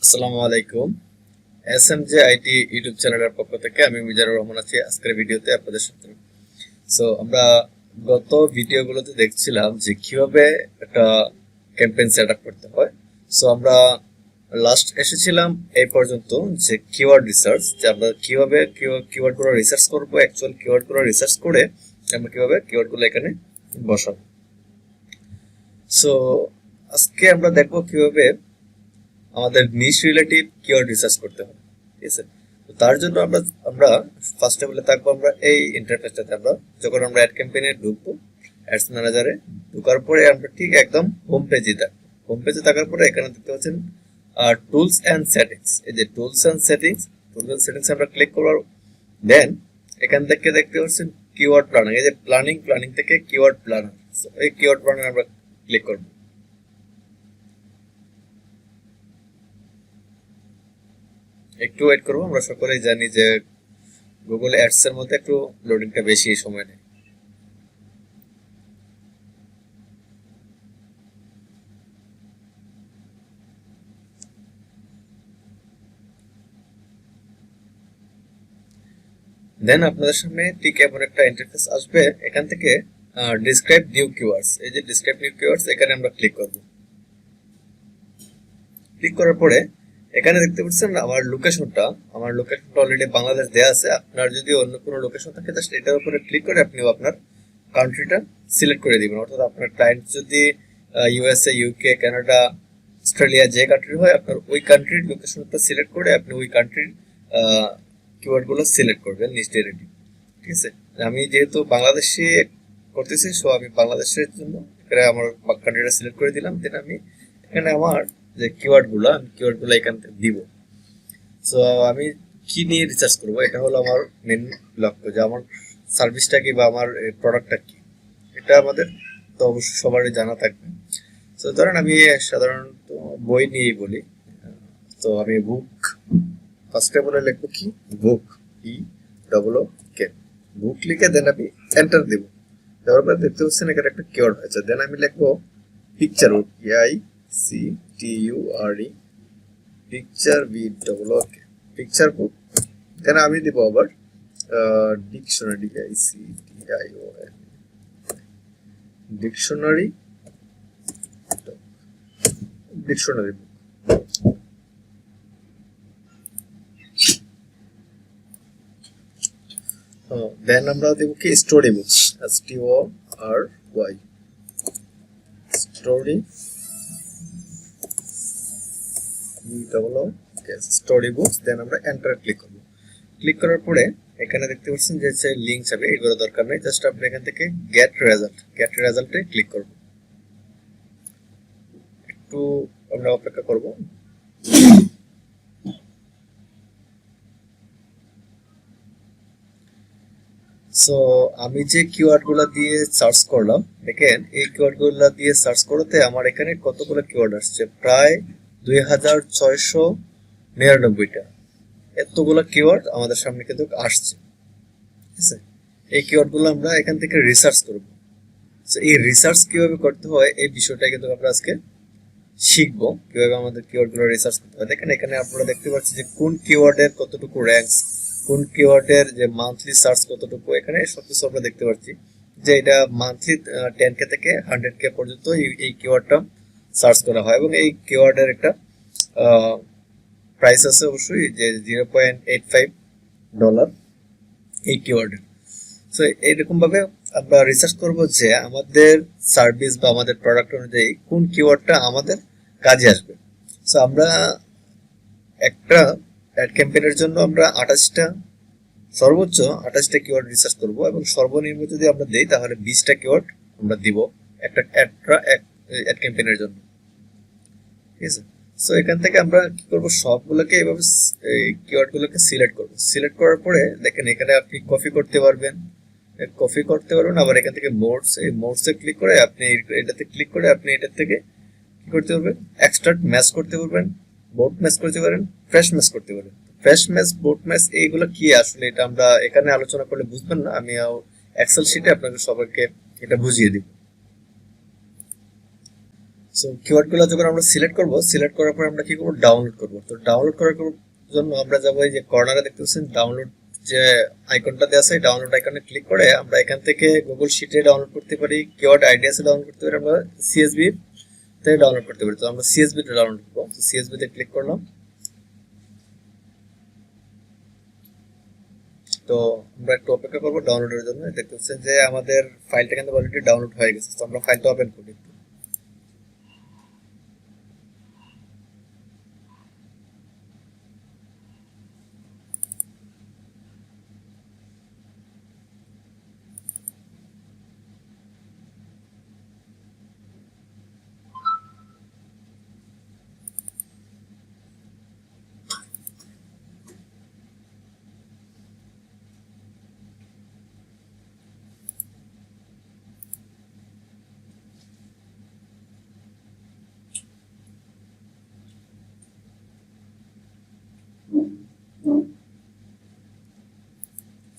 আসসালামু আলাইকুম। SMJ IT YouTube চ্যানেলের পক্ষ থেকে আমি মিজানুর রহমান আছি আজকের ভিডিওতে আপনাদের সাথে। আমরা গত ভিডিওগুলোতে দেখছিলাম যে কিভাবে একটা ক্যাম্পেইন সেট আপ করতে হয়। আমরা লাস্ট এসেছিলাম এই পর্যন্ত যে কিওয়ার্ড রিসার্চ, যে আমরা কিভাবে কিওয়ার্ডগুলো রিসার্চ করব, অ্যাকচুয়াল কিওয়ার্ডগুলো রিসার্চ করে আমরা কিভাবে কিওয়ার্ডগুলো এখানে বসাবো। সো আজকে আমরা দেখবো কিভাবে আমাদের নিশ রিলেটিভ কিওয়ার্ড রিসার্চ করতে হবে। ঠিক আছে, তো তার জন্য আমরা আমরা ফার্স্ট অফ অল থাকবো আমরা এই ইন্টারফেসটাতে। আমরা যখন আমরা অ্যাড ক্যাম্পেইনে ঢুকবো, অ্যাডস ম্যানেজারে ঢোকার পরে আমরা ঠিক একদম হোম পেজে থাকবো। হোম পেজে থাকার পরে এখানে দেখতে পাচ্ছেন টুলস এন্ড সেটিংস। এই যে টুলস এন্ড সেটিংস আমরা ক্লিক করব। দেন এখান থেকে দেখতে পাচ্ছেন কিওয়ার্ড প্ল্যানিং। এই যে প্ল্যানিং থেকে কিওয়ার্ড প্ল্যানার, এই কিওয়ার্ড প্ল্যানার আমরা ক্লিক করব। একটু ওয়েট করবো। আমরা সকলেই জানি যে গুগল অ্যাডস এর মধ্যে একটু লোডিংটা বেশি সময় নেয়। দেন আপনাদের সামনে ঠিক এমন একটা ইন্টারফেস আসবে। এখান থেকে ডিসক্রাইব নিউ কিওয়ার্ডস, এই যে ডিসক্রাইব নিউ কিওয়ার্ডস এখানে আমরা ক্লিক করব। ক্লিক করার পরে এখানে দেখতে পাচ্ছেন আমার লোকেশনটা অলরেডি বাংলাদেশ দেয়া আছে। আপনার যদি অন্য কোনো লোকেশন থাকে জাস্ট এটার উপরে ক্লিক করে আপনি আপনার কান্ট্রিটা সিলেক্ট করে দিবেন। অর্থাৎ আপনার ক্লায়েন্ট যদি ইউএসএ, ইউকে, কানাডা, অস্ট্রেলিয়া যে কান্ট্রি হয়, আপনার ওই কান্ট্রির লোকেশনটা সিলেক্ট করে আপনি ওই কান্ট্রির কিওয়ার্ড গুলো সিলেক্ট করবেন নিচে রেডি। ঠিক আছে, আমি যেহেতু বাংলাদেশে করতেছি, সো আমি বাংলাদেশের জন্য এখানে আমার কান্ট্রিটা সিলেক্ট করে দিলাম। দেন আমি এখানে আমার যে কিওয়ার্ড গুলো এখান থেকে দিব। সো আমি কি নিয়ে রিসার্চ করব, এটা হলো আমার মেন লক্ষ্য, যে আমার সার্ভিসটা কি বা আমার প্রোডাক্টটা কি, এটা আমাদের তো অবশ্যই সবারই জানা থাকবে। তো ধরেন আমি সাধারণত বই নিয়েই বলি। তো আমি বুক ফার্স্টে বলে লিখবো কি, বুক, ই-কে, বুক লিখে দেন আমি এন্টার দিব। দেওয়ার পর দেখতে পাচ্ছেন এখানে একটা কিওয়ার্ড হয়েছে। দেন আমি লিখবো পিকচার বুক, PICTURE, পিকচার BOOK, পিকচার বুক। দেন আমি দিব আবার ডিকশনারি, ডিকশনারি বুক। দেন আমরা দেব কি, story books, STORY, story books. Then আমরা এন্টার ক্লিক করব। ক্লিক করার পরে এখানে দেখতে পাচ্ছেন যে লিংক যাবে, এগুলো দরকার নেই। জাস্ট আপনি এখান থেকে গেট রেজাল্টে ক্লিক করব। একটু আমরা অপেক্ষা করব। সো আমি যে কিওয়ার্ড গুলা দিয়ে সার্চ করলাম, দেখেন এই কিওয়ার্ড গুলা দিয়ে সার্চ করতে আমার এখানে কতগুলো কিওয়ার্ড আসছে, প্রায় 2699টা। এতগুলো কিওয়ার্ড আমাদের সামনে কিন্তু আসছে। ঠিক আছে, এই কিওয়ার্ড গুলো আমরা এখান থেকে রিসার্চ করব। এই রিসার্চ কিভাবে করতে হয় এই বিষয়টা কিন্তু আমরা আজকে শিখবো, কিভাবে আমাদের কিওয়ার্ড গুলো রিসার্চ করতে হয়। দেখেন এখানে আপনারা দেখতে পাচ্ছেন যে কোন কিওয়ার্ডের কতটুকু র্যাঙ্কস, কোন কিওয়ার্ডের যে মান্থলি সার্চ কতটুকু, এখানে সবকিছু আমরা দেখতে পাচ্ছি যে এটা মান্থলি 10K থেকে 100K পর্যন্ত এই কিওয়ার্ডটা সার্চ করা হয়। এবং এই কিওয়ার্ডের একটা প্রাইস আছে অবশ্যই, যে $0.85 এই কিওয়ার্ডের। সো এইরকম ভাবে আমরা রিসার্চ করব যে আমাদের সার্ভিস বা আমাদের প্রোডাক্ট অনুযায়ী কোন কিওয়ার্ডটা আমাদের কাজে আসবে। সো আমরা একটা অ্যাড ক্যাম্পেইনের জন্য আমরা সর্বোচ্চ 28টা কিওয়ার্ড রিসার্চ করব, এবং সর্বনিম্ন যদি আমরা দেই তাহলে 20টা কিওয়ার্ড আমরা দিব একটা অ্যাড ক্যাম্পেইনের জন্য। ঠিক আছে, সো এখান থেকে আমরা কি করব, সবগুলোকে এইভাবে কিওয়ার্ড গুলোকে সিলেক্ট করব। সিলেক্ট করার পরে দেখেন এখানে আপনি কপি করতে পারবেন, আবার এখান থেকে মোডসে ক্লিক করে আপনি এটাতে ক্লিক করে আপনি এটা থেকে কি করতে পারবেন, এক্সট্রাক্ট ম্যাচ করতে পারবেন, বোর্ড ম্যাচ করতে পারেন, ফ্রেশ ম্যাচ করতে পারেন। ফ্রেশ ম্যাচ, বোর্ড ম্যাচ এইগুলো কি আসলে এটা আমরা এখানে আলোচনা করলে বুঝবেন না, আমি এক্সেল শিটে আপনাদের সবাইকে এটা বুঝিয়ে দিব। সো কিওয়ার্ড গুলো যখন আমরা সিলেক্ট করব, সিলেক্ট করার পর আমরা কি করব, ডাউনলোড করব। তো ডাউনলোড করার জন্য আমরা যাবো এই যে কর্নারে দেখতে পাচ্ছেন ডাউনলোড যে আইকনটা দেওয়া আছে, ডাউনলোড আইকনে ক্লিক করে আমরা এখান থেকে গুগল শিটে ডাউনলোড করতে পারি, কিওয়ার্ড আইডিয়াসে ডাউনলোড করতে পারি, আমরা সিএসভি তে ডাউনলোড করতে পারি। তো আমরা সিএসভি তে ডাউনলোড করব। তো সিএসভি তে ক্লিক করলাম। তো আমরা একটু অপেক্ষা করবো ডাউনলোডের জন্য। দেখতে পাচ্ছেন যে আমাদের ফাইলটা কিন্তু অলরেডি ডাউনলোড হয়ে গেছে। তো আমরা ফাইলটা ওপেন করি।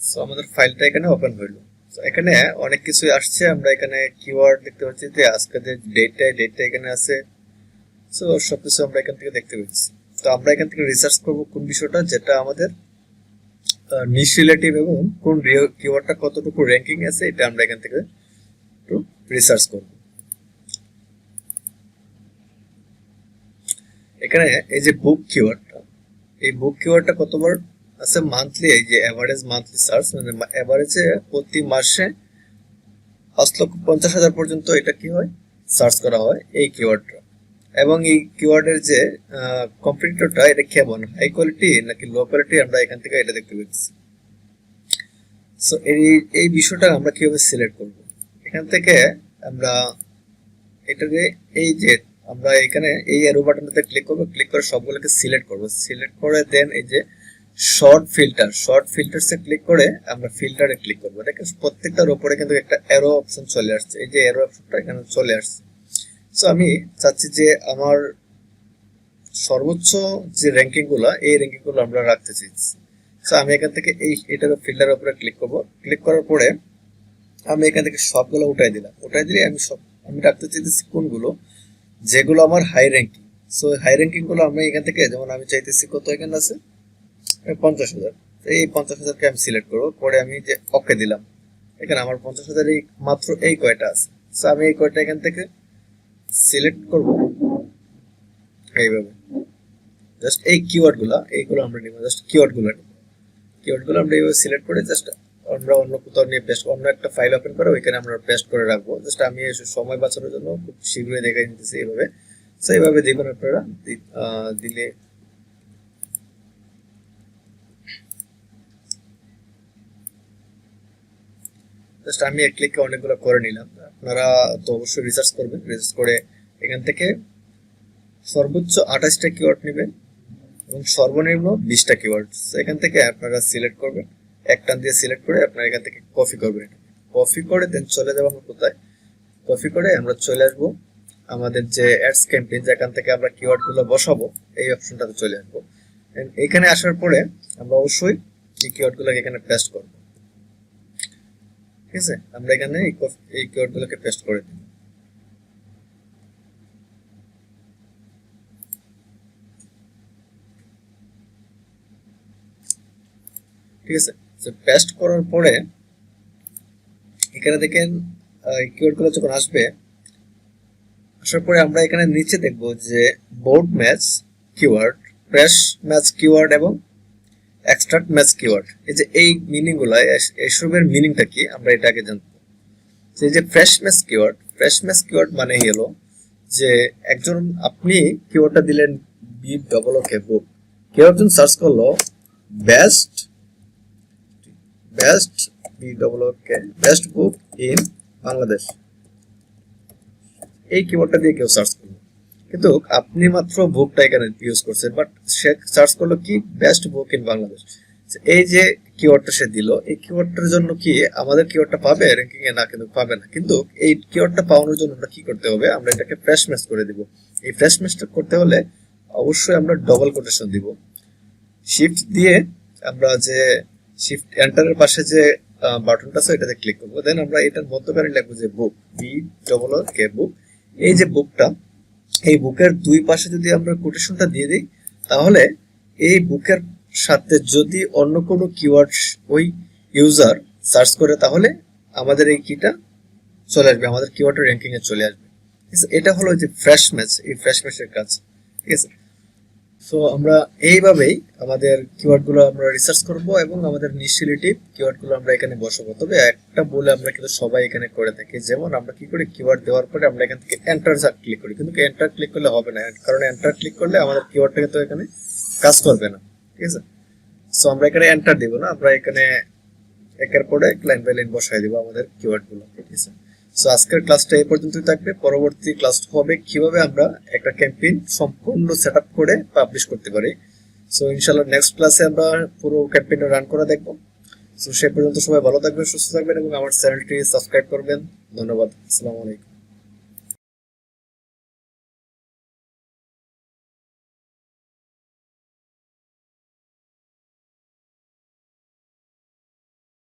সো আমাদের ফাইলটা এখানে ওপেন হইলো। তো এখানে অনেক কিছুই আসছে। আমরা এখানে কিওয়ার্ড দেখতে পাচ্ছি যে আজকে যে ডেটটা এখানে আছে। সো সবকিছু আমরা এখান থেকে দেখতে পাচ্ছি। তো আমরা এখান থেকে রিসার্চ করব কোন বিষয়টা যেটা আমাদের নিশ রিলেটিভ এবং কোন কিওয়ার্ডটা কতটুকু র্যাঙ্কিং আছে, এটা আমরা এখান থেকে একটু রিসার্চ করব। এখানে এই যে বুক কিওয়ার্ডটা, এই বুক কিওয়ার্ডটা কতবার আছে মান্থলি, এই যে এভারেজ মান্থলি সার্চ, মানে এভারেজে প্রতি মাসে 5,50,000 পর্যন্ত এটা কি হয়, সার্চ করা হয় এই কিওয়ার্ডটা। এবং এই কিওয়ার্ডের যে কম্পিটিটরটা এটা কেমন, হাই কোয়ালিটি নাকি লো কোয়ালিটি, আমরা এখান থেকে এটা দেখতে পাচ্ছি। সো এই বিষয়টা আমরা কিভাবে সিলেক্ট করব, এখান থেকে আমরা এটাকে এই যে আমরা এখানে এই অ্যারো বাটনটাতে ক্লিক করব, ক্লিক করে সবগুলোকে সিলেক্ট করব, সিলেক্ট করে দেন এই যে শর্ট ফিল্টারসে ক্লিক করে আমরা ফিল্টারে ক্লিক করব। দেখেন প্রত্যেকটার উপরে কিন্তু একটা অ্যারো অপশন চলে আসছে, এই যে অ্যারো অপশনটা এখানে চলে আসছে। সো আমি চাচ্ছি যে আমার সর্বোচ্চ যে র্যাঙ্কিং গুলো, এই র্যাঙ্কিং গুলো আমরা রাখতে চাইছি। সো আমি এখান থেকে এটার ফিল্টারের উপরে ক্লিক করব, ক্লিক করার পরে আমি এখান থেকে সবগুলো উঠাই দিলাম। উঠাই দিলে আমি রাখতে চাইতেছি কোনগুলো, যেগুলো আমার high ranking. So high ranking গুলো আমি এখান থেকে, যেমন আমি চাইতেছি কত এখানে আছে 50,000, এই 50,000কে আমি সিলেক্ট করবো। পরে আমি যে ওকে দিলাম, এখানে আমার 50,000 এই মাত্র এই কয়টা আছে। সো আমি এই কয়টা এখান থেকে সিলেক্ট করব এইভাবে। জাস্ট এই এইগুলো আমরা নিব, জাস্ট কিওয়ার্ডগুলো আমরা এইভাবে সিলেক্ট করে জাস্ট আমরা অন্য কোথাও নিয়ে পেস্ট, অন্য একটা ফাইল ওপেন করে ওইখানে আমরা পেস্ট করে রাখবো। জাস্ট আমি সময় বাঁচানোর জন্য খুব শীঘ্রই দেখাই নিতেছি এইভাবে। সো এইভাবে দিবেন আপনারা। দিলে জাস্ট আমি এক ক্লিকে অনেকগুলো করে নিলাম। আপনারা তো অবশ্যই রিসার্চ করবেন, রিসার্চ করে এখান থেকে সর্বোচ্চ 28টা কিওয়ার্ড নেবেন এবং সর্বনিম্ন 20টা কিওয়ার্ড এখান থেকে আপনারা সিলেক্ট করবেন। এক টান দিয়ে সিলেক্ট করে আপনারা এখান থেকে কপি করবেন। কপি করে দেন চলে যাবো আমরা কোথায়, কপি করে আমরা চলে আসবো আমাদের যে অ্যাডস ক্যাম্পেইন, যেখান থেকে আমরা কিওয়ার্ড গুলো বসাবো, এই অপশনটাতে চলে আসবো। এখানে আসার পরে আমরা অবশ্যই এই কিওয়ার্ড গুলোকে এখানে পেস্ট করবো। ঠিক আছে, আমরা এখানে এই কিওয়ার্ড গুলোকে পেস্ট করে দিই। ঠিক আছে, পেস্ট করার পরে এখানে দেখেন কিওয়ার্ড গুলো যখন আসবে, আসার পরে আমরা এখানে নিচে দেখবো যে board match keyword, fresh match keyword এবং এক্সট্রাক্ট ম্যাচ কিওয়ার্ড। এই যে এই মিনিং গুলো, এসবের মিনিংটা কি আমরা এটা আগে জানবো। এই যে ফ্রেশ ম্যাচ কিওয়ার্ড মানে হলো যে একজন আপনি কিওয়ার্ডটা দিলেন BOOK, কেউ একজন সার্চ করলো বেস্ট বুক ইন বাংলাদেশ, এই কিওয়ার্ডটা দিয়ে কেউ সার্চ করলো, কিন্তু আপনি মাত্র বুকটা এখানে ইউজ করছেন, বাট সে সার্চ করলো কি বেস্ট বুক ইন বাংলাদেশ। এই যে কিওয়ার্ডটা সে দিল, এই কিওয়ার্ডটার জন্য কি আমাদের কিওয়ার্ডটা পাবে র্যাঙ্কিং এ? না, কিন্তু পাবে না। কিন্তু এই কিওয়ার্ডটা পাওয়ার জন্য আমরা কি করতে হবে, আমরা এটাকে ফ্রেশ ম্যাচ করে দিব। এই ফ্রেশ ম্যাচটা করতে হলে অবশ্যই আমরা ডবল কোটেশন দিব। শিফট দিয়ে আমরা যে শিফট এন্টারের পাশে যে বাটনটা আছে এটাতে ক্লিক করবো। দেন আমরা এটার মধ্যখানে লিখবো যে বুক, BOOK, বুক। এই যে বুকটা, এই বুকের দুই পাশে যদি আমরা কোটেশনটা দিয়ে দিই, তাহলে এই বুকের সাথে যদি অন্য কোনো কিওয়ার্ড ওই ইউজার সার্চ করে, তাহলে আমাদের এই কিটা চলে আসবে, আমাদের কিওয়ার্ডের র্যাঙ্কিং এ চলে আসবে। ঠিক আছে, এটা হলো যে ফ্রেশ ম্যাচ, এই ফ্রেশ ম্যাচের কাজ। ঠিক আছে, সো আমরা এইভাবেই আমাদের কিওয়ার্ড গুলো আমরা রিসার্চ করব এবং আমাদের নিশ্চিলিটিভ কিওয়ার্ড গুলো আমরা এখানে বসাবো। তবে একটা বলে আমরা কিন্তু সবাই এখানে করে থাকি, যেমন আমরা কি করি, কিওয়ার্ড দেওয়ার পরে আমরা এখান থেকে এন্টার ক্লিক করি, কিন্তু এন্টার ক্লিক করলে হবে না, কারণ এন্টার ক্লিক করলে আমাদের কিওয়ার্ডটা কিন্তু এখানে কাজ করবে না। ঠিক আছে, সো আমরা এখানে এন্টার দিব না, আমরা এখানে একের পরে লাইন বাই লাইন বসাই দিব আমাদের কিওয়ার্ড গুলো। ঠিক আছে, সো আজকের ক্লাসটা এই পর্যন্তই থাকবে। পরবর্তী ক্লাস হবে কিভাবে আমরা একটা ক্যাম্পেইন সম্পূর্ণ সেটআপ করে পাবলিশ করতে পারি। সো ইনশাআল্লাহ নেক্সট ক্লাসে আমরা পুরো ক্যাম্পেইনটা রান করে দেখব। সো সে পর্যন্ত সবাই ভালো থাকবেন, সুস্থ থাকবেন এবং আমার চ্যানেলটি সাবস্ক্রাইব করবেন। ধন্যবাদ, আসসালামু আলাইকুম।